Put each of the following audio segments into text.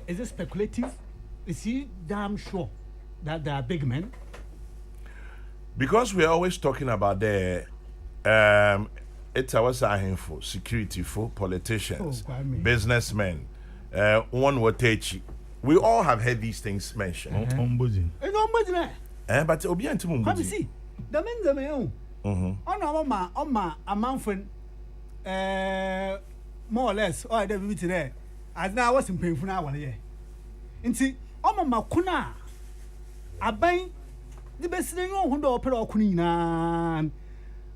is it speculative? Is he damn sure that they are big men? Because we are always talking about the it's our sign for security for politicians, businessmen, one watechi. We all have heard these things mentioned. Ombudsman. It's ombudsman. But obi anti Come mumbuzi. see, the men the me on my a month more or less or the be today. As now I was in painful now one year. Inti on my kuna aban the best thing on who opera kunina.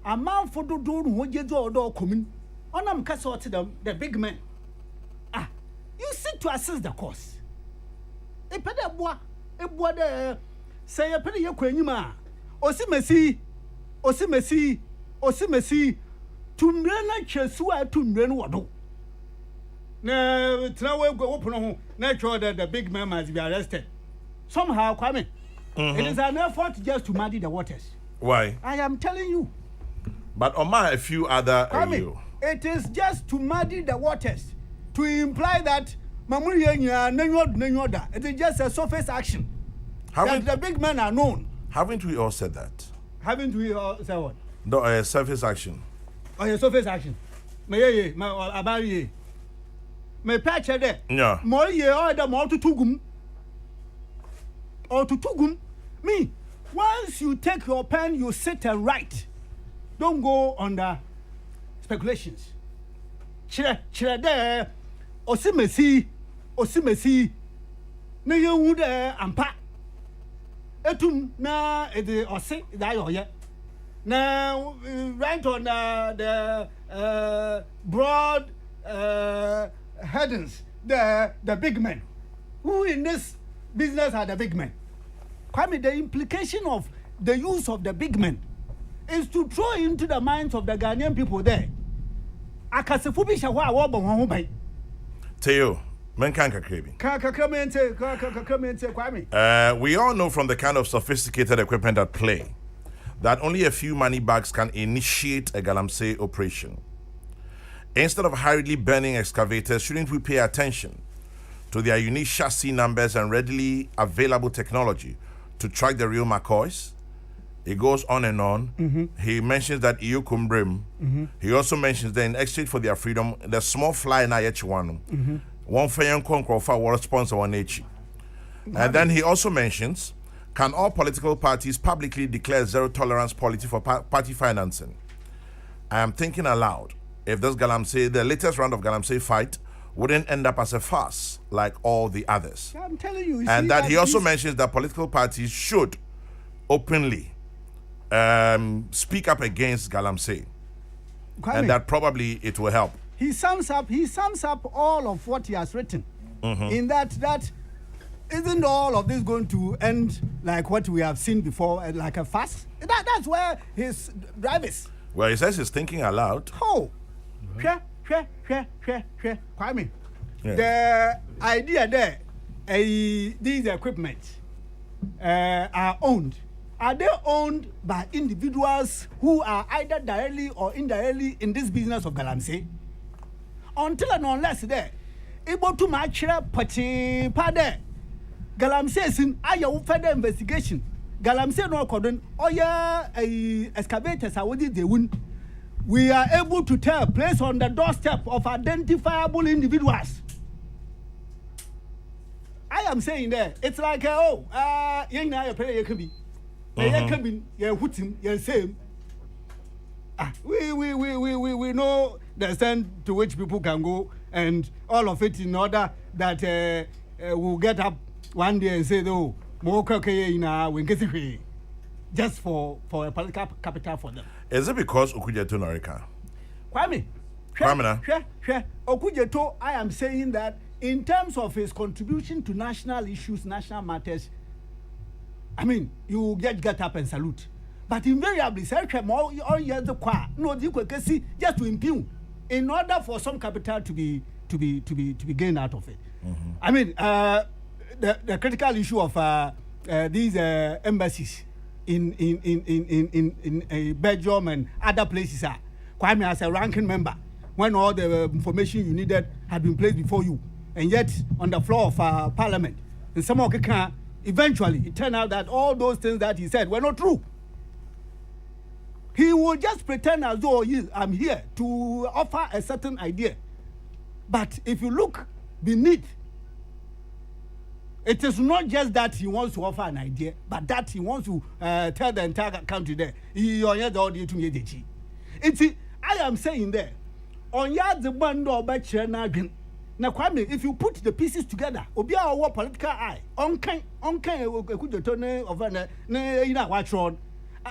A man for do who get door coming. On them castle to them, the big men. Ah, you sit to assess the cost. A peda bois, a bois de say a penny your quenima. Osimesi, to mrena chesua to mren wado. No, now go open home. Natural that the big man must be arrested. Somehow, Kwame, it is an effort just to muddy the waters. Why? I am telling you. But Oma, a few other. It is just to muddy the waters, to imply that it is just a surface action. That the big men are known. Haven't we all said that? Haven't we all said what? No, surface action. Oh, yeah, surface action. My about ye. My patch there. Yeah. More ye order more to tugum. Or to tugum. Me, once you take your pen, you sit and write. Don't go under speculations. Chire there. Osimesi. Na yehu de ampa. Etum na ede ose da yo ye. Na right on the broad headings, the big men. Who in this business are the big men? Kwame, the implication of the use of the big men is to throw into the minds of the Ghanaian people there. Akasifubi shawa awabo ho bai. Teo, men kanka krebi. We all know from the kind of sophisticated equipment at play that only a few money bags can initiate a galamsey operation. Instead of hurriedly burning excavators, shouldn't we pay attention to their unique chassis numbers and readily available technology to track the real McCoys? He goes on and on. He mentions that EU Kumbrim. He also mentions that in exchange for their freedom, the small fly na one fayan konkrofa will sponsor one each. And then he also mentions, can all political parties publicly declare zero tolerance policy for party financing? I am thinking aloud. If this Galamsey, the latest round of Galamsey fight, wouldn't end up as a farce like all the others. I'm telling you. And that he also mentions that political parties should openly speak up against Galamsey, and that probably it will help. He sums up all of what he has written in that isn't all of this going to end like what we have seen before, like a fast. That's where his drive is. Well, he says he's thinking aloud. Oh, Kwame, the idea there, these equipment are owned. Are they owned by individuals who are either directly or indirectly in this business of Galamsey? Until and unless they're able to match Pachi Pade, Galamsey is in further investigation. Galamsey no cordon, oh yeah, excavators are what they win. We are able to tell place on the doorstep of identifiable individuals. I am saying there, it's like you know, you can be. We know the extent to which people can go, and all of it in order that we'll get up one day and say, "Oh, more just for a political capital for them." Is it because Okujeto Norika? Kwame, Okujeto, I am saying that in terms of his contribution to national issues, national matters, I mean, you get up and salute. But invariably, just to impugn, in order for some capital to be gained out of it. I mean, the critical issue of these embassies in Belgium and other places are Kwame as a ranking member. When all the information you needed had been placed before you, and yet on the floor of Parliament, and some of the eventually it turned out that all those things that he said were not true. He will just pretend as though I'm here to offer a certain idea. But if you look beneath, it is not just that he wants to offer an idea, but that he wants to tell the entire country there. I am saying there, on the band or now, Kwame, if you put the pieces together, Obia or political eye,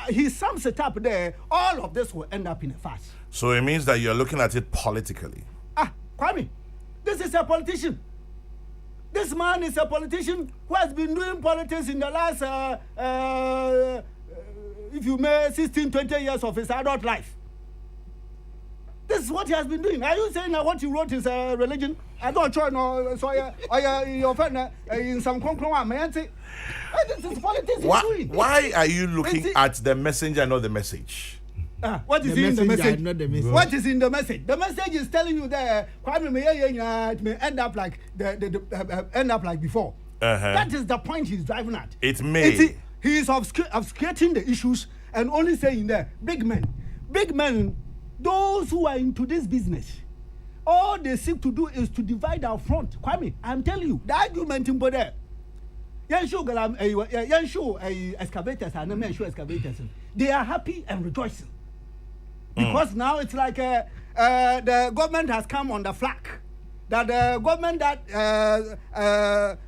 he sums it up there, all of this will end up in a farce. So it means that you're looking at it politically. Kwame, this is a politician. This man is a politician who has been doing politics in the last, if you may, 16, 20 years of his adult life. This is what he has been doing. Are you saying that what you wrote is a religion? I don't try no. So your friend in some concrete man. This is politics. Why are you looking at the messenger, not the message? What is in the message? Not the message. What is in the message? The message is telling you that Kwame may end up like end up like before. That is the point he's driving at. It may. He is obscuring the issues and only saying that big men. Those who are into this business, all they seek to do is to divide our front. Kwame, I'm telling you, the argument in there. Excavators and excavators. They are happy and rejoicing. Because now it's like the government has come on the flag. That the government that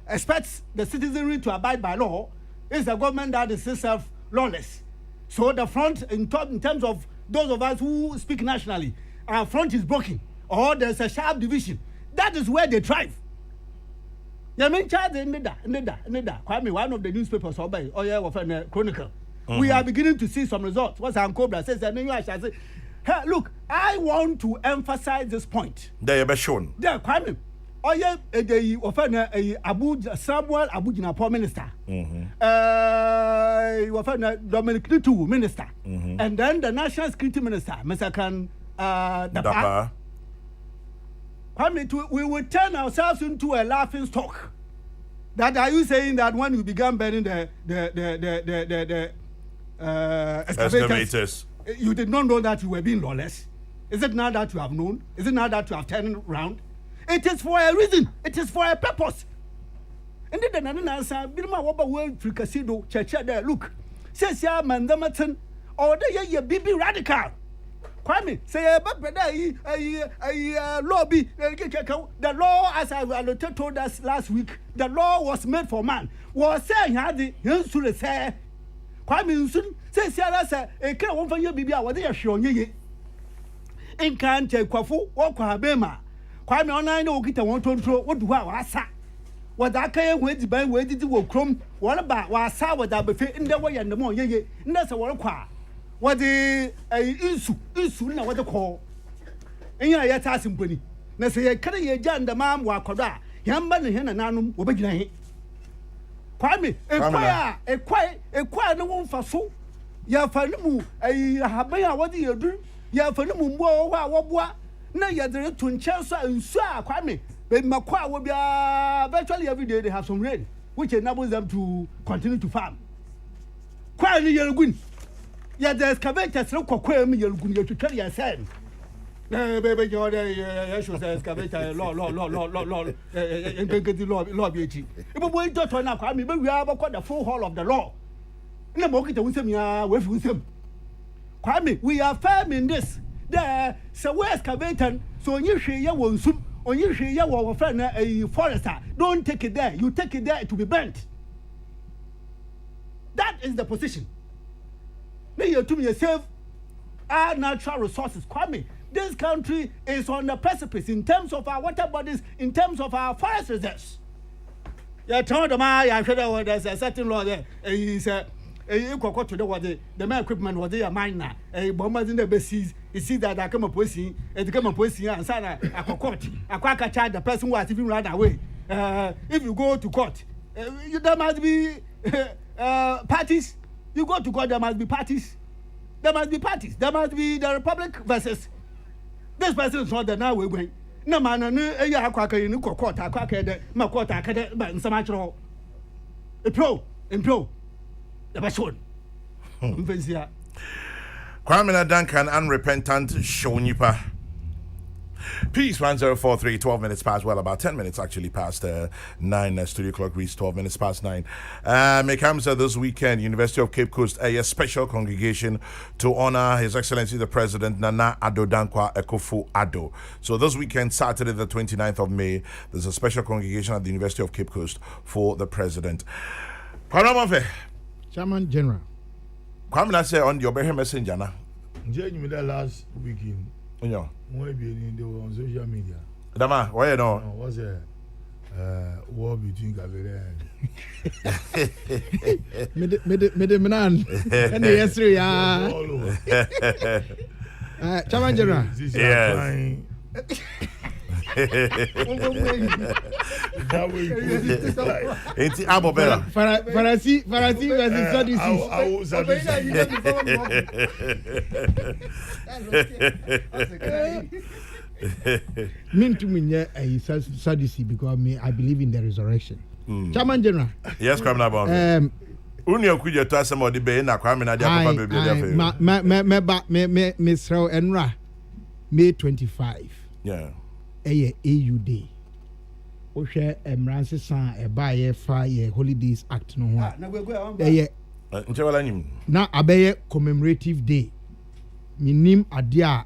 expects the citizenry to abide by law is the government that is itself lawless. So the front, in terms of those of us who speak nationally, our front is broken, or there's a sharp division. That is where they thrive. Kwame, one of the newspapers, Chronicle. We are beginning to see some results. What's our Cobra says? Hey, look, I want to emphasize this point. They are shown. There, Kwame. Samuel Abujina minister. Dominic Tutu minister. And then the national security minister, Mr. Kan Dapa. We will turn ourselves into a laughing stock. That are you saying that when we began burning the excavators, you did not know that you were being lawless? Is it now that you have known? Is it now that you have turned around? It is for a reason. It is for a purpose. And then another answer, Birma Waba World Fricasido, Church there. Look, says ya Mandamaton, or the baby radical. Kwame, say a lobby. The law, as I told us last week, the law was made for man. Was saying, had the Yansula say, Kwame soon says, Yara, a care one for your baby, what they are showing ye. In can't take Kwafu or Kwabema. Kwame online no kita won tonto wo duwa wasa wada kan we di ban we didi wo krom won ba wasa wada befe inde wo ye ndemo yeye nda se won kwa wadi insu na wada ko enya ye ta simponi na se ye kare ye ja ndama am wa kodo a yamba ne he na nanum wo begina he Kwame ekwa ne won fa so ya fa ne mu haban a wadi yedur ya fa ne mu mbo wo a wo boa na yadere to nchen so nsu a Kwame be makwa wo bia virtually every day they have some rain which enables them to continue to farm. Kwa ni yelugun ya the excavators no kokwa am yelugun ya twetwa ya sen be jo ya show the excavator law engagedi law bi echi ibobo ito na Kwame be wi abakọ the full hall of the law na mo kita wunsem ya we fi wunsem. Kwame, we are firm in this. There, so we excavating. So you share your one soup, or you share your friend a forester. Don't take it there. You take it there to be burnt. That is the position. Now you to yourself our natural resources. Kwame, this country is on the precipice in terms of our water bodies, in terms of our forest reserves. You told them, I said there's a certain law there. He said. Kokrokoo to the main equipment was there mine bombers in the bases. You see that I come up with and sign a court. A quacker child, the person who has even run away. If you go to court, there must be parties. You go to court, there must be parties. There must be parties. There must be the Republic versus this person is not the now we're going. na ma na ne eya akwa ka ni kokota akwa ka de ma kota ka de ba nsama chiro empro the best one mfensia Kwame Duncan unrepentant shonipa. Peace 1043, 12 minutes past, well, about 10 minutes actually past 9. Studio clock reads 12 minutes past 9. Mekamsa this weekend, University of Cape Coast, a special congregation to honor His Excellency the President Nana Addo Dankwa Akufo-Addo. So this weekend, Saturday the 29th of May, there's a special congregation at the University of Cape Coast for the President. Chairman General. Kwame na say on your better messenger na. Nje you that last weekend. Onyo. When be on social media. Dama, why you know? What's a war between Gavere and Medeman and the yesterday Chairman General. Yes. It's Abo Bella. Farasi versus Sadducees. Mean to me, a Sadducee because I believe in the resurrection. Chairman General. Yes, come now, Unio could you tell somebody be na Kwame na dia papa baby. Miss Rao Enra, May 25. Yeah. AU Day. Oshe Emranse San Ebaye Fire Holidays Act no one. Na abeye commemorative day. Minim adia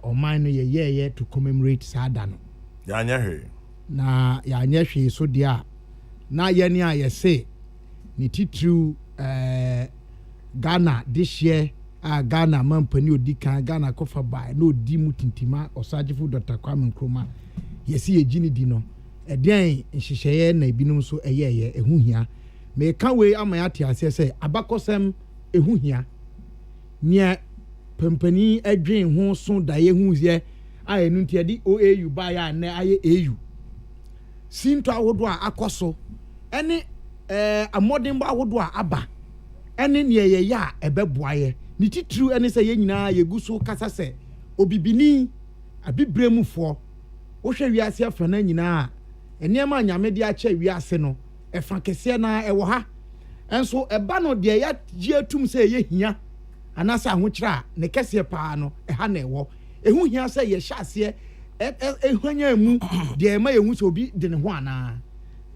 omano ye to commemorate Sadano. Ya nya Na ya nya hwe so dia. Na ye ni a ye say ni titru Ghana this year. Ghana mampani odi kan Ghana kofa bai no di mutintima osagefo Dr. Kwame Nkrumah yesi yegini di no eden nhyehyeye na ebinom so eyeye ehuhia me ka we amayate ase se abakosem ehuhia nia pampani adwen ho so daye huzie ayenu ntiade OAU ba ya na aye AU sinto awodo a akoso ene amodin ba awodo a aba ene ne yeye ya ebeboaye ni titru ene se ye nyina yegu so kasa se obibini abibremufo wo hwe wiase afana nyina enema nyame de ache wiase no efa kese na ewo ha enso eba no de ya atum se ye hia anasa ahokyra ne kese paa no ha na ewo ehu hia se ye hyase ehwanya mu de ma yehu se obi de ne ho ana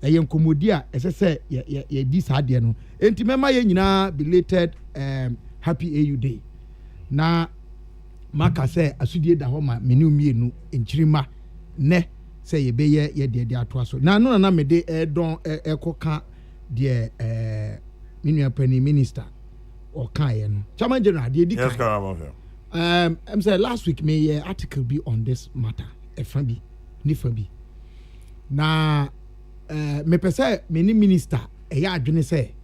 eye nkomodi a esese ye di sa de no enti mema ye nyina belated happy AU Day. Na maka se asudie da ho ma menu mienu enchirima ne se ye beye ye de ato so. Na no na me de don ekoka de menu pani minister o kan ye no. Chairman General de di kan. Yes, come I'm say last week me article be on this matter. Efa bi. Na me pese meni minister eya adwene se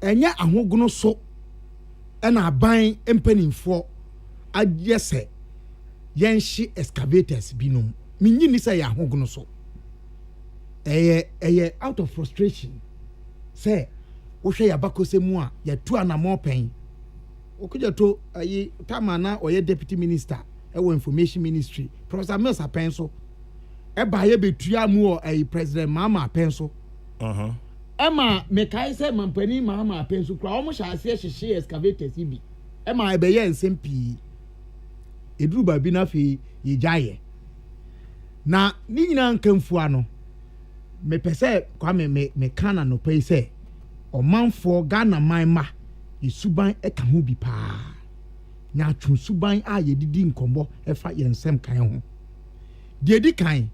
enya ahogono so ena aban empanimfo agese yenhye excavators binom minyi ni say ahogono so eye out of frustration say wo hwe yabakose mu a yatu anamo pen okuja to ayi tamana oye deputy minister ewo information ministry Professor Mills apen so eba ye betua mu o ayi president Mama apen so Emma mekai se mampani Mama apen so kra omo hyase hyehye excavators bi Emma ebeye nsem eduru ba bi na fe ye gyaye na ni nyina nkamfu ano me pese kwa me kana no pay se omanfo Ghana manma isuban eka ho bi pa nya atwu suban a ye didi nkombo efa ye nsem kan ho de di kan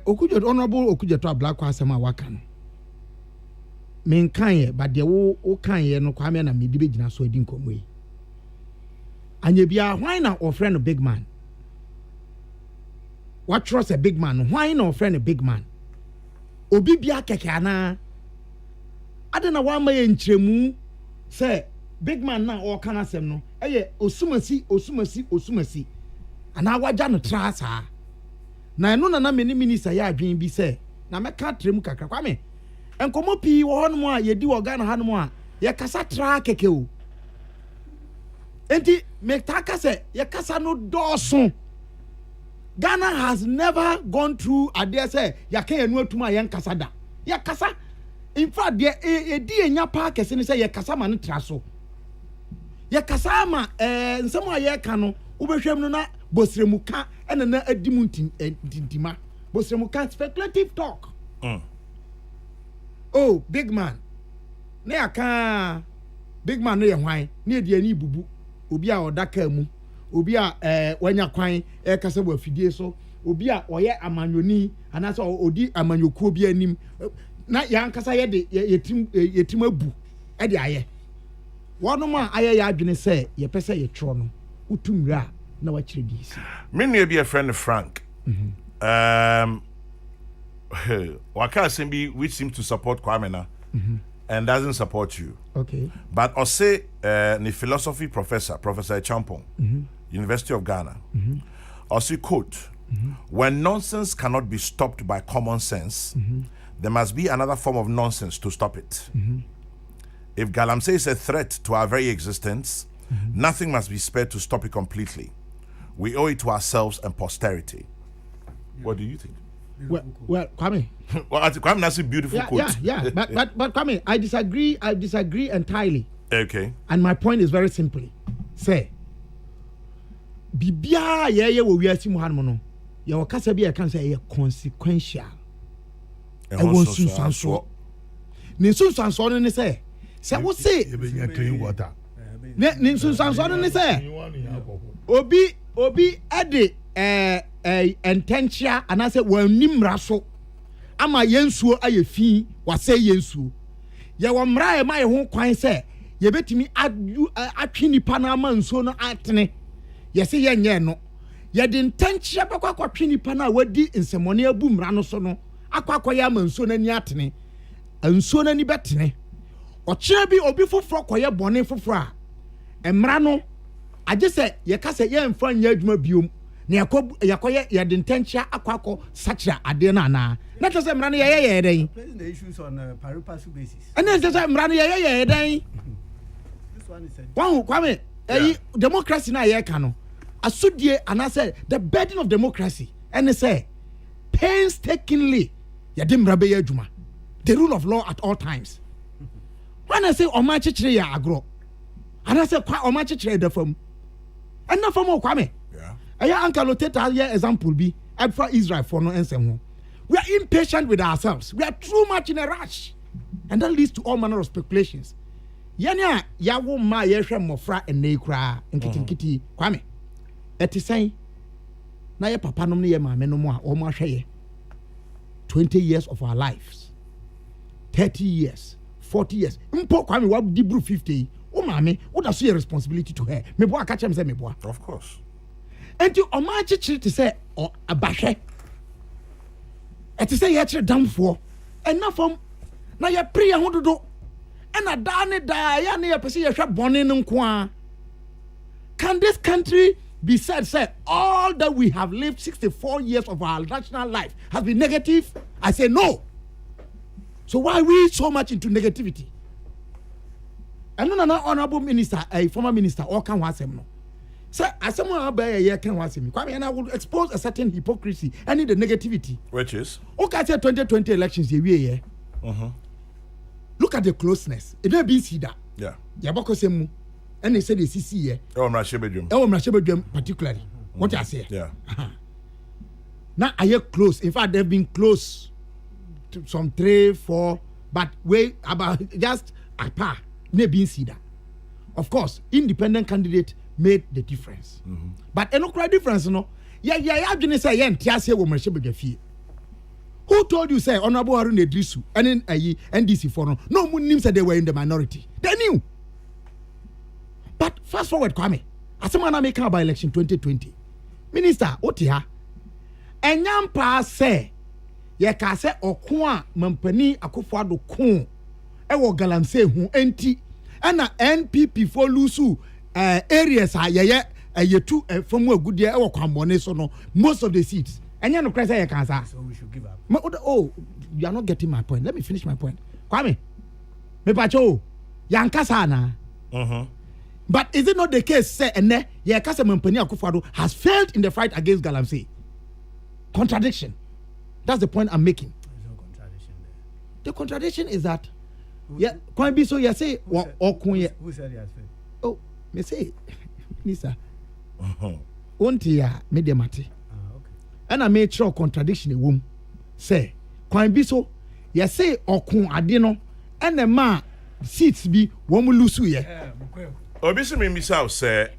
okujo honorable okujo to black asem a waka no men kan ye ba de wo kan ye no kwa me na me di begina so adi nkombo yi anya bia hwan na ofre no big man what trust a big man why no friend a big man obi bia keke ana adena wa ma ye nkyeremu say big man na o kana sem no eye osumasi ana waja no trasa na eno na meni minister ya adwen bi say na meka trem kakra kwa me enkomo pi wo hono a ye di wo Ghana hanom a ye kasa tra keke o enti me ta kasa ye kasa no doso Ghana has never gone through a dare say yake enu atuma yen kasada. Ya kasa. In fact, the di enya pa kese ni say ye kasa ma ne traso. Ye kasa ma nsemo aye ka no ubehwem no na bosremuka ena na adimu ntintima. Bosremuka speculative talk. Oh, big man. Ne aka big man no ye hwan. Ne di ani bubu. Obi a odaka mu. Obi a wanya kwan kasa bo afidie so. Obi a oye amanyoni anasa odi amanyoku obi anim. Na yan kasa ye de yetim abu e de aye. Wono ma aye ya adwene se ye pese ye tro no. Utumra na wa kire di si. Me nua be a friend Frank. Waka Simbi which seems to support Kwame na and doesn't support you. Okay. But I say the philosophy professor Champong, University of Ghana. I see quote, when nonsense cannot be stopped by common sense, there must be another form of nonsense to stop it. If Galamsey is a threat to our very existence, nothing must be spared to stop it completely. We owe it to ourselves and posterity. What do you think? Well, Kwame. Well, Kwame, that's a beautiful quote. Yeah. But Kwame, I disagree entirely. Okay. And my point is very simply, say, Bibia ye wo wiasi mu hanmo no, ye wo kasa bia kan say ye consequential. E won sunsanso. Ne sunsanso no ne say wo say clean water. Ne sunsanso no ne say obi ade intentia anase wanim raso ama yensuo ayefi wase yensuo ye wo mra e ma ye ho kwan se ye betimi atwe nipa na ama nsuo no atene ye se ye nye no ye de intentia bekwa kwatwe nipa na wadi nsemone abu mra no so no akwa ya ama nsuo na ni atene nsuo na ni betene o kire bi obi foforo koye bone foforo a emra no age se ye ka se ye mfa nya adwuma biom na yakoye ya de intentia akwako sacha ade na na to say mra no ye den the issues on a pari passu basis. And then say mra no ye den This one is said. One Kwame democracy na ye ka no asudie and say the burden of democracy and say painstakingly ya de mra be ye adwuma, the rule of law at all times. When I say oma chichire ya agro and I say kwa oma chichire da fam and na fam Kwame. Aya Uncle Oteta here example be for Israel for no ensem. We are impatient with ourselves. We are too much in a rush. And that leads to all manner of speculations. Yanya yawo ma yehwe mofra ene kra nkitinkiti Kwame. Eti say na ye papa nom ne ye maame nom a o mo ahwe 20 years of our lives. 30 years, 40 years. Mpo Kwame wa di bru 50. O maame, what does your responsibility to her? Me boa catch am say me boa. Of course. And you omachi chiri to say or abahwe. Et to say ye chiri damfo. And na from na ye pre ya hododo. And a dane da ya na ye pese ye hwe bone nko. Can this country be said say all that we have lived 64 years of our national life has been negative? I say no. So why are we so much into negativity? And no honorable minister, a former minister, or can wasem no. So as someone about a can watch me, and I will expose a certain hypocrisy and the negativity. Which is? Okay, I said 2020 elections here. Look at the closeness. It don't be see that. Yeah. Yabako semu, and they said the CC here. Oh, Mrashebedum. Oh, Mrashebedum particularly. What I say? Yeah. Now I hear close. In fact, they've been close to some 3, 4, but way about just a par. Maybe see that. Of course, independent candidate made the difference. But no cry difference, no. Yeah, I didn't say Tiasia woman should be fee. Who told you say Honorable Harun Edrisu and then NDC for no moon names that they were in the minority? They knew. But fast forward, Kwame. As someone make by election 2020. Minister, Otia. And Yampa say, Yaka say Okwa Mampani Akufado Kun. Ewo Galamsey who enti. And NPP for Lusu. Areas are ye two from where good year or come so no most of the seats and you know cry say cancer. So we should give up. Oh, you are not getting my point. Let me finish my point. Kwame, me pacho yankasa na. But is it not the case say ene ye kasa Mampani Akufo-Addo has failed in the fight against Galamsey? contradiction. That's the point I'm making. There's no contradiction there. The contradiction is that can be so you say who said he has faith? oh me say Nisa onti ya media mate Okay. and I made sure contradiction a womb say can be so you say okun ade no and the man seats be one lose ye Obisimi Misao said,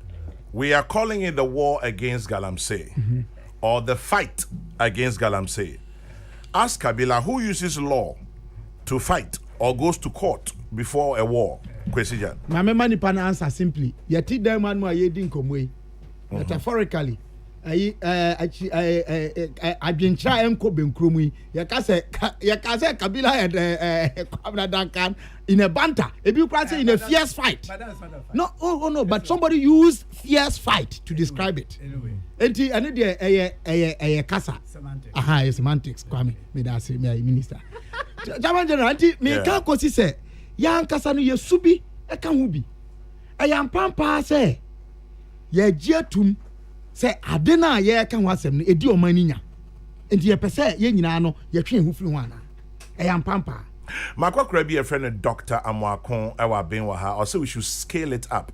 we are calling it the war against Galamsey or the fight against Galamsey. Ask Kabila who uses law to fight or goes to court before a war. Kwesijan. My money pan answer simply. Yeti dem man mo yedi nkomwe. Metaphorically, adwenkyira enko benkromu yi. Ya ka se Kabila and Kwabena Duncan in a banter. Ebi kra say in a fierce fight. But that's not a fight. No, no, but somebody used fierce fight to describe it. Anyway. Enti ane de kasa. Semantics. Aha, semantics. Kwame, me da say me minister. German general anti me kan kosi say yan kasa no ye subi e kan hu bi. E yan pampa say ye giatum say ade na ye kan ho asem no edi o mani nya. Enti ye pese ye nyina no ye twen hu firi ho ana. E yan pampa. Makwakura be a friend of Dr. Amwakon Ewa Benwaha. Also, we should scale it up.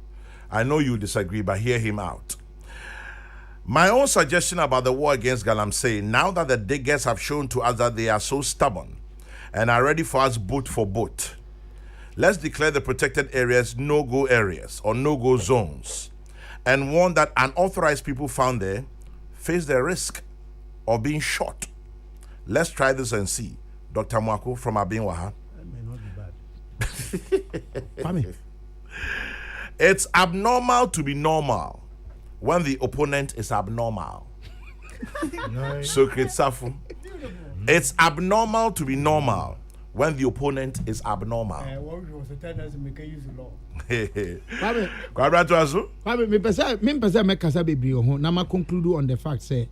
I know you disagree, but hear him out. My own suggestion about the war against Galamsey, now that the diggers have shown to us that they are so stubborn and are ready for us boat for boat, let's declare the protected areas no-go areas or no-go zones and warn that unauthorized people found there face the risk of being shot. Let's try this and see. Dr. Mwako from Abinwaha. That may not be bad. Kwame. It's abnormal to be normal when the opponent is abnormal. Socrates Safu. It's abnormal to be normal when the opponent is abnormal. What was the time doesn't make a use of law? Kwame. Kwabratuazu? Kwame me pese me kasa bebre ho na ma conclude on the fact say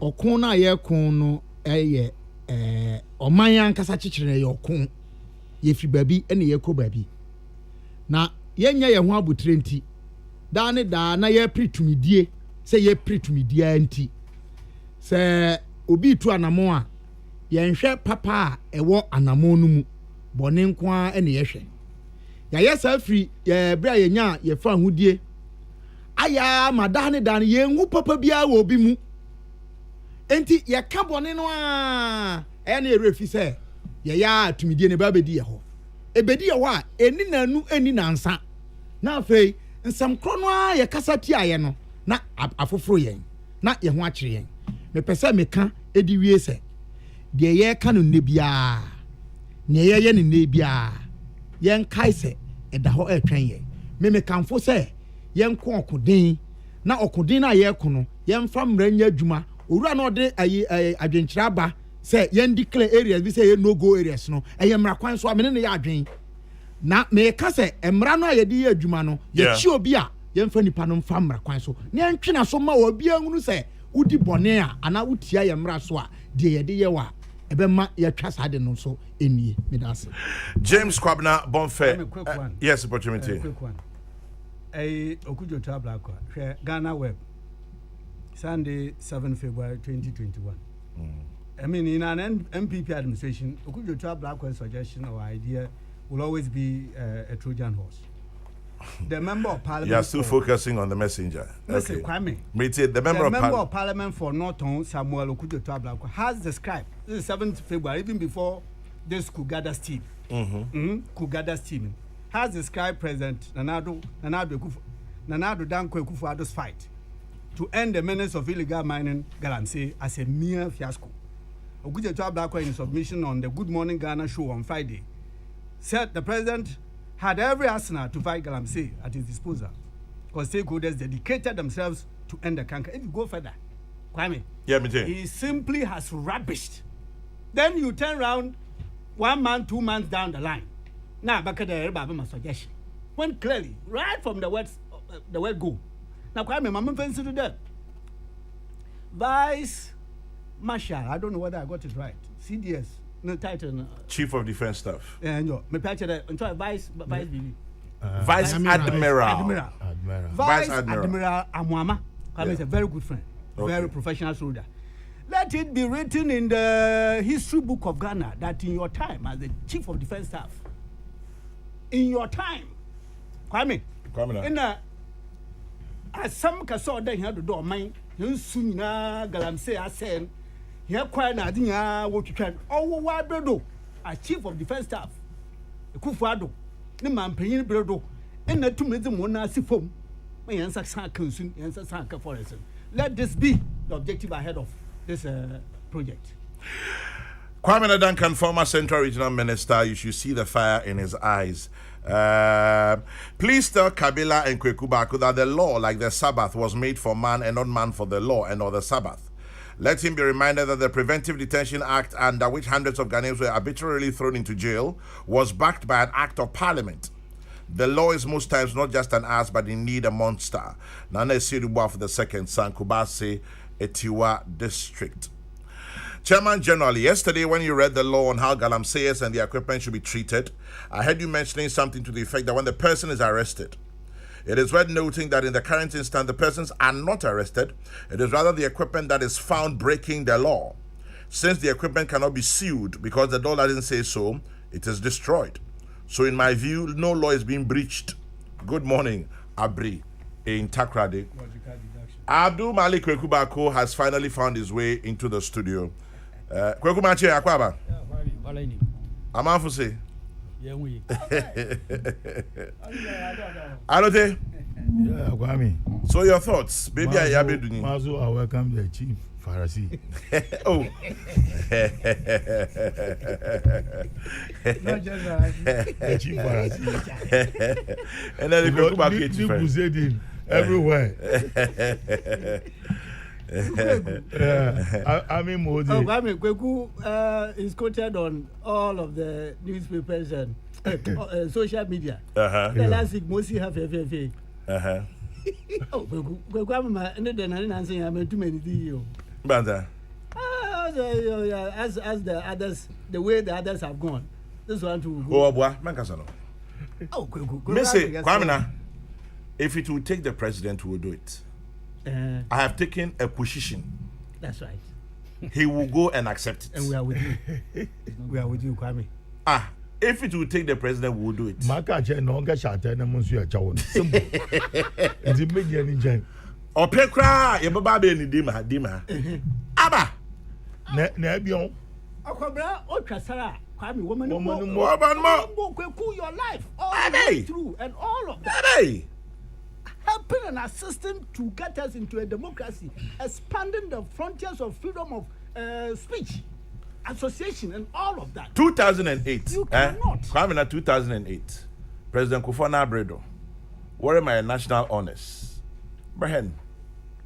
okun na ye kun no eye oman yan kasa chichire ye okun ye fi babi ene ye ko babi na ye nya ye ho abutre nti da ne da na ye pritumidie se ye pritumidie anti se obi tu anamo a ye nhwe papa a ewo anamo no mu bone nko a ene ye hwe ya ye sa firi ye bra ye nya ye fa hudie aya mada ne da ne ye ngu papa bia wo bi mu enti ye ka bone no a ene ye refi se ye ya tumidie ne ba bedi ye ho ebedi ye ho a eni nanu eni nansa na afei nsam kro no a ye kasa ti aye no na afoforo yen na ye ho a kire yen me pese me ka edi wie se de ye ka no ne bia ne ye ne ne bia yen kai se eda ho etwen ye me kanfo se yen ko okuden na okuden na ye ko no yen fa mranya adwuma owura na ode adwenkyira ba se yen declare areas bi se ye no go areas no eye mra kwan so amene ne ya adwen na me ka se emra no ayedi ye adwuma no ye chi obi a yen fa nipa no mfa mra kwan so ne entwena so ma obi anhunu se udi bone a ana utia ye mra so a de ye de ye wa ebe ma ye twa sade no so enie me da se James Kwabena Bonfe. Quick one. Yes, opportunity. Quick one. Okujo Tabla Ghana Web, Sunday, 7 February 2021. I mean, in an MPP administration, Okujo Tabla suggestion or idea will always be a Trojan horse. The member of parliament. You are still focusing on the messenger. Listen, Kwame. The member of parliament for Norton, Samuel Okujo Tabla, has described this is 7th February, even before this Kugada's team. Kugada's team has described President Nana Danko Akufo-Addo's fight to end the menace of illegal mining Galamsey as a mere fiasco. Okujo Tabla, in submission on the Good Morning Ghana show on Friday, said the president had every arsenal to fight Galamsey at his disposal because stakeholders dedicated themselves to end the canker. If you go further, Kwame, he simply has rubbished. Then you turn around 1 month, 2 months down the line. Now, back at the Baba suggestion. When clearly, right from the word go. Now, Kwame, I'm fancy to that. Vice Marshal, I don't know whether I got it right. CDS, no title. Chief of Defense Staff. Yeah, no. Me picture that. Vice BB. Vice Admiral. Vice Admiral Amwama. Kwame is a very good friend, very professional soldier. let it be written in the history book of Ghana that in your time as the chief of defense staff, in your time, Kwame, in a as some kaso then had the door mine, you soon galamsey I said, here quite na what you can. Oh, why bredo? As chief of defense staff, Kufado, the man paying bredo, and the 2 minutes one see foam. My answer consume answer sanka for us. Let this be the objective ahead of this project. Kwame Duncan, former Central Regional Minister, you should see the fire in his eyes. Please tell Kabila and Kokrokoo that the law, like the Sabbath, was made for man and not man for the law and not the Sabbath. Let him be reminded that the Preventive Detention Act, under which hundreds of Ghanaians were arbitrarily thrown into jail, was backed by an act of parliament. The law is most times not just an ass, but indeed a monster. Nana Sirubwa for the second, Sankubase, Etiwa District. Chairman General, yesterday when you read the law on how galamseyers and their equipment should be treated, I heard you mentioning something to the effect that when the person is arrested, it is worth noting that in the current instance, the persons are not arrested. It is rather the equipment that is found breaking the law. Since the equipment cannot be sued because the law doesn't say so, it is destroyed. So in my view, no law is being breached. Good morning, Abri in Takrade. Abdul Malik Kokrokoo has finally found his way into the studio. Kokrokoo Machi Akwaba. Amanfuse. Alote. Yeah, Kwame. So your thoughts, baby? I have been Mazu, I welcome the chief Pharisee. Oh. Not just The chief Pharisee. And then the Kokrokoo People crusade everywhere. I mean, Modi. Oh, Kwame Kokrokoo is quoted on all of the newspapers and social media. The last week, Mosi have FFA. Oh, Kokrokoo, and then I'm saying I'm too many deals. Banda. As the others, the way the others have gone, this one to go. Oh, boy, Mankasano. Oh, Kokrokoo. Missy, Kwamina, if it will take the president, we will do it. I have taken a position. That's right. He will go and accept it. And we are with you. We are with you, Kwame. If it will take the president, we will do it. Makache no get shot and Monsieur Chow. Simple. It's a big engine. Or Pekra, your baby in Dima. Abba. Nebion. Okobra, Okasara, Kwame, woman, more. Kokrokoo, your life, all the way through, and all of that. Helping and assisting to get us into a democracy, expanding the frontiers of freedom of speech, association, and all of that. 2008. You cannot. Kwame, 2008. President Kufana Bredo. What are my national honors? Brehen.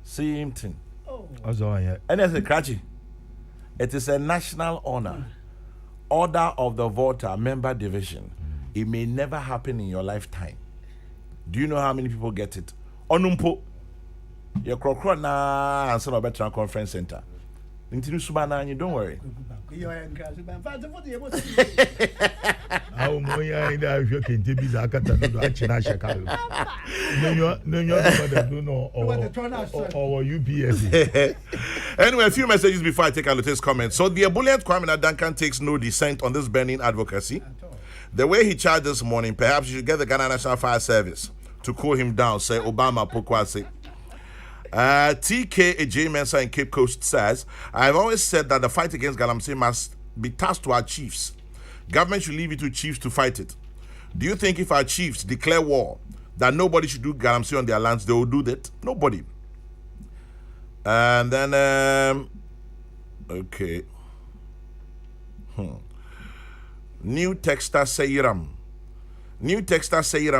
Same thing. Oh. And as a cratchy, it is a national honor. Order of the Voter Member Division. It may never happen in your lifetime. Do you know how many people get it? Onumpo. Your Kokrokoo na and son of Veteran Conference Center. Intinu Subana, you don't worry. How moya in the you can be Zakata Achina Shakalu. No, or UPS. Anyway, a few messages before I take a latest comment. So the ebullient Kwame Duncan takes no dissent on this burning advocacy. The way he charged this morning, perhaps you should get the Ghana National Fire Service to cool him down, say Obama Pokwase. TK J. Mensa in Cape Coast says, I've always said that the fight against galamsey must be tasked to our chiefs. Government should leave it to chiefs to fight it. Do you think if our chiefs declare war, that nobody should do galamsey on their lands, they will do that? Nobody. And then, okay. New texter Seiram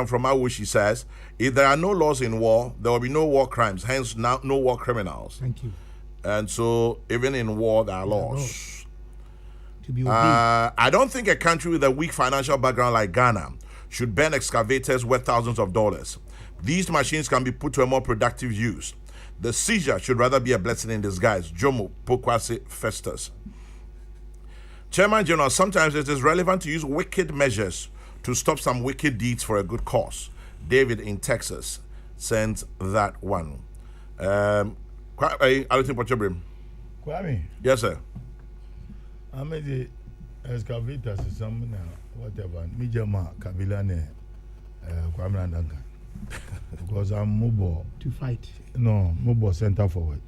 from Awushi says, if there are no laws in war, there will be no war crimes, hence no war criminals. Thank you. And so even in war, there are laws. To be obeyed. I don't think a country with a weak financial background like Ghana should ban excavators worth thousands of dollars. These machines can be put to a more productive use. The seizure should rather be a blessing in disguise. Jomo Pokwase Festus. Chairman General, sometimes it is relevant to use wicked measures to stop some wicked deeds for a good cause. David in Texas sends that one. Kwame. Yes, sir. I made the excavators or something, whatever. Mijama, Kabila, Kwame and Duncan. Because I'm mobile. To fight. No, mobile center forward.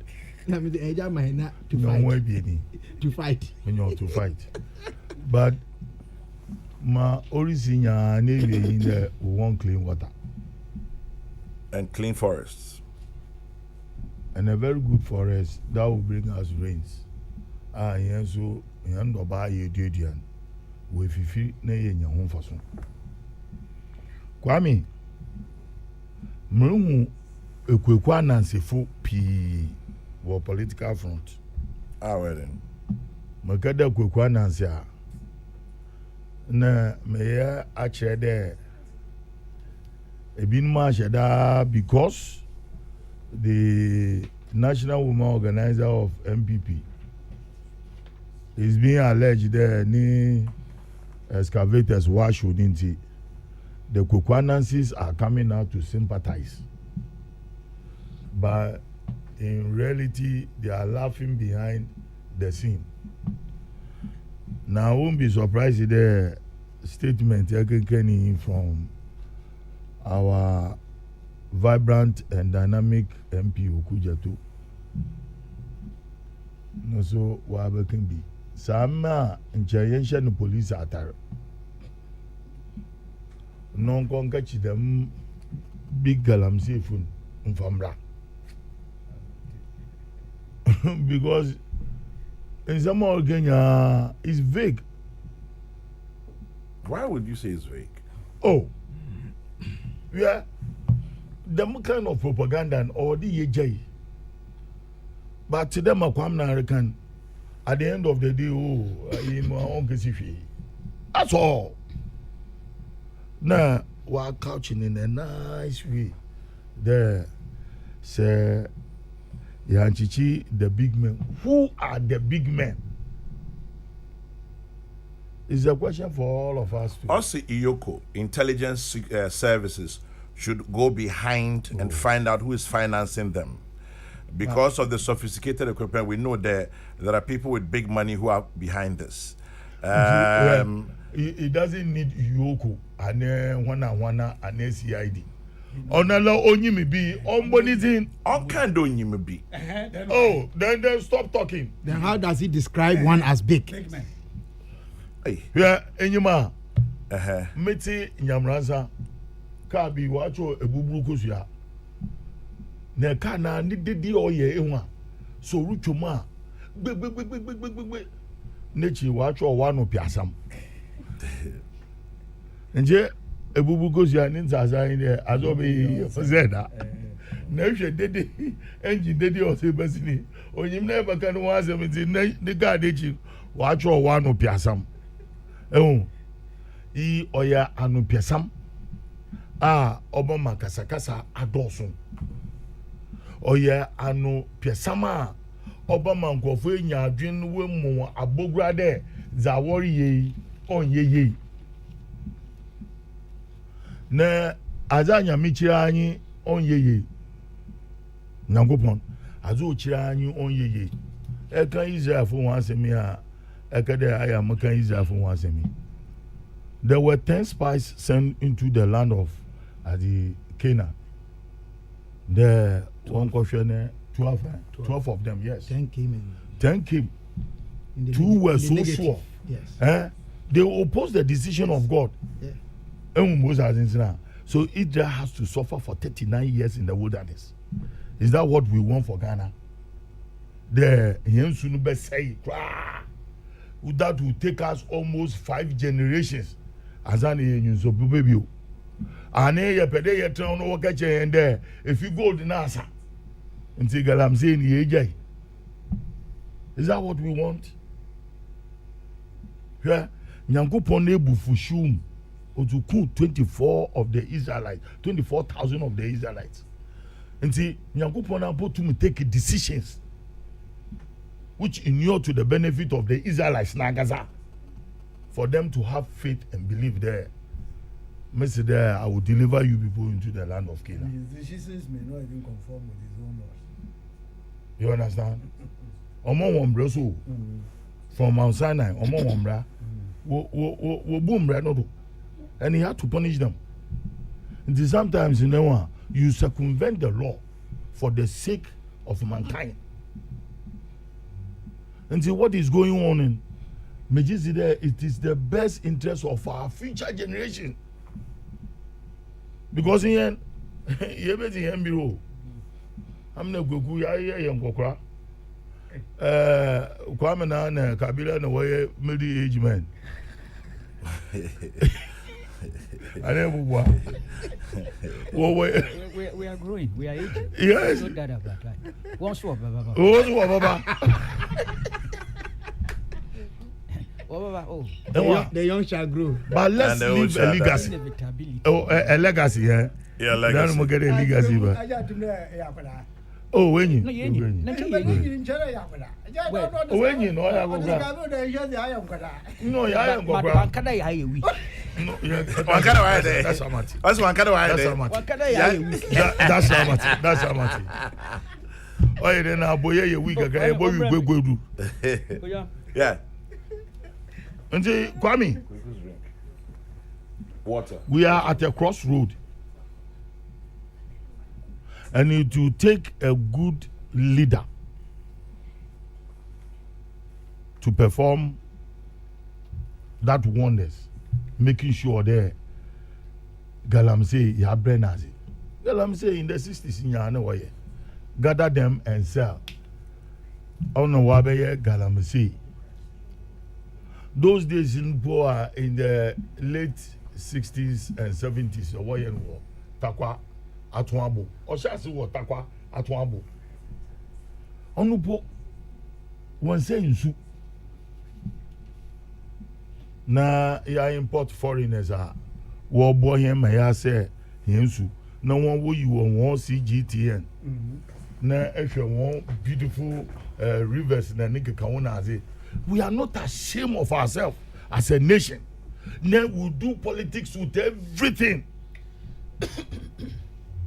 I mean, the age of my not to No fight. way be any. To fight. When you're to fight. But my origin navy in there we want clean water. And clean forests. And a very good forest that will bring us rains. Yeah, so you end up by a deadian. We fifi na ye nya ho faso. Kwame, mruhu ekwekwa nansefo pi wo political front. Ah, well then. Makada ekwekwa nanse a na meye a kire de ebin ma sheda because the National Women Organizer of MPP is being alleged that any excavators wash wouldn't it. The Kwekwanansis are coming out to sympathize. But in reality, they are laughing behind the scene. Now, I won't be surprised if the statement came from our vibrant and dynamic MP Okujatu. No, so what can be. Sama nchayensha no police atare. Non konkachi them big galamsey phone mfamra. Because in some Kenya is vague. Why would you say it's vague? Oh, yeah. The kind of propaganda or the EJ. But to them, American, at the end of the day, in my own case, that's all. Now, we're couching in a nice way. There, say, Yanchichi, the big men. Who are the big men? It's a question for all of us. Also, Iyoko, intelligence services should go behind and find out who is financing them. Because of the sophisticated equipment, we know there are people with big money who are behind this. It doesn't need Iyoko and wana and CID. Onala only me be on anything. On can do you be. Oh, then stop talking. Then how does he describe one as big? Big man. Hey. Yeah, enyima. Meti nyamransa. Ka bi wacho ebuburu kosia. Na ka na ni dedi oye ehwa. So rutwoma. Gbe. Nechi wacho wano piasam. Nje ebuburu kosia ni nzaza inde azobe zeda. Na hwe dedi engine dedi o se basini. Onyim na baka no wa asem ni ka dechi wacho wano piasam. I oya anu piasam obama kasakasa adosun oya anu piasama obama nkofo enya adwen we mu abogura de za wori ye onye na azanya michira anyi onye nyankopon azu ochira anyi onye e kan Israel fo wan asemi a ekede aya makan Israel fo wan asemi. There were 10 spies sent into the land of the Canaan. The one question 12 of them, yes. 10 came in. 10 came. In the 2 were so negative. sure. Yes. They opposed the decision of God. Yeah. So Israel has to suffer for 39 years in the wilderness. Is that what we want for Ghana? The Yensunube say, that will take us almost 5 generations. Azani yenso baby. Ane ye pede ye tron no waka che ende if you go the nasa. Nti galam say ni ejai. Is that what we want? Yeah. Nyankopon ebufu shum otuku 24 of the Israelites, 24,000 of the Israelites. Nti Nyankopon about to take decisions which inure to the benefit of the Israelites nagaza. For them to have faith and believe there. Mr. There, I will deliver you people into the land of Canaan. His decisions may not even conform with his own laws. You understand? Omo wombra so from Mount Sinai, Omo wombra. Wo boom no do. And he had to punish them. And sometimes you circumvent the law for the sake of mankind. And see what is going on in Mejizide, it is the best interest of our future generation. Because in Yebeti I'm not Goku Yam Kokra. Kwame na Kabila na way middle age man. I never wa. We are growing. We are aging. Yes. No doubt about that. One swap, Baba. Baba. Oh. The young shall grow. But let's leave a legacy. Oh, a legacy, yeah. Yeah, legacy. Then we get a legacy, but. Oh, when you? No, you When you know, no, I am going. No, yeah, that's how much. That's one kind of That's how much. That's how much. Oh, then I boy a week ago. Boy, you go do. Yeah. And say, Kwame, Water. we are at a crossroad. And it will take a good leader to perform that wonders, making sure that Galamsey ya Brenazi. Galamsey in the 60s in Yana gather them and sell. On the Wabe Galamsey. Those days in Boa in the late 60s and 70s, or war, Takwa. Atwabo oshasi wo takwa atwabo onupo won say nsu na ya import foreigners wo bo yen ma ya say nsu na won wo yi won CGTN na ehwe won beautiful rivers na nigga ka won aze. We are not ashamed of ourselves as a nation. Now we do politics with everything.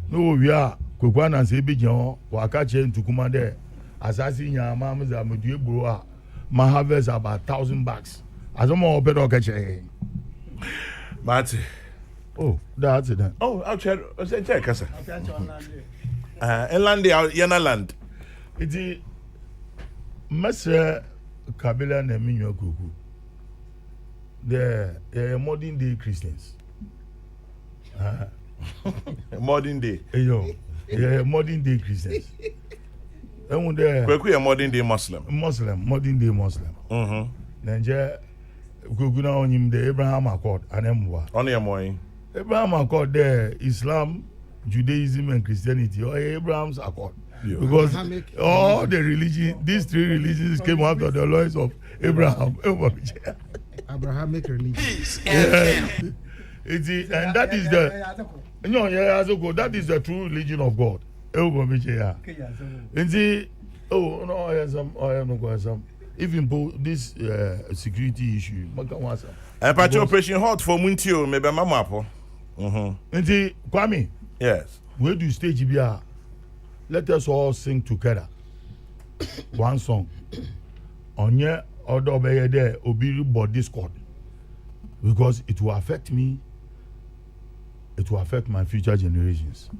No, we are Kokwana and Sebijan, Wakache and Tukuma there. Assassin Yamam Zamudu Bua, my harvest about 1,000 bucks. As a more better catcher. Marty. Oh, that's it. Oh, I'll check. I'll check. Inland, Yana land. It's a Master Kabila and Minyo Kuku. They're modern day Christians. Modern day. Yeah, modern day Christians. And when they're a modern day Muslim. Modern day Muslim. Nigeria, Kukuna on him the Abraham Accord and Emwa. Only a morning. Abraham Accord there, Islam, Judaism, and Christianity, or Abraham's Accord. Yeah. Because all the religion, these three religions came after the laws of Abraham. Abrahamic religion. Yeah. And that is the that is the true religion of God. And see, oh no, I am not some. Even this security issue, and patch operation hot for Muntio, maybe Mamapo. And see, Kwame. Yes. Where do you stage BR? Let us all sing together. One song. On your order by there, Obiru but Discord. Because it will affect me. It will affect my future generations.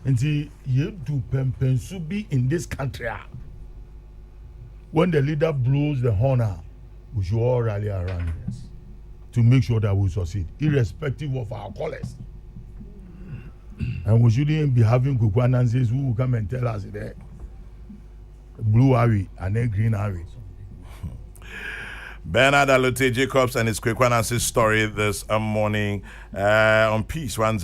And see, you do Pempensubi in this country. When the leader blows the horn, we should all rally around to make sure that we succeed, irrespective of our colors. And we shouldn't be having Kukwananses who will come and tell us that blue Harry and then green Harry. Bernard Alute Jacobs and his Kukwananses story this morning on Peace 1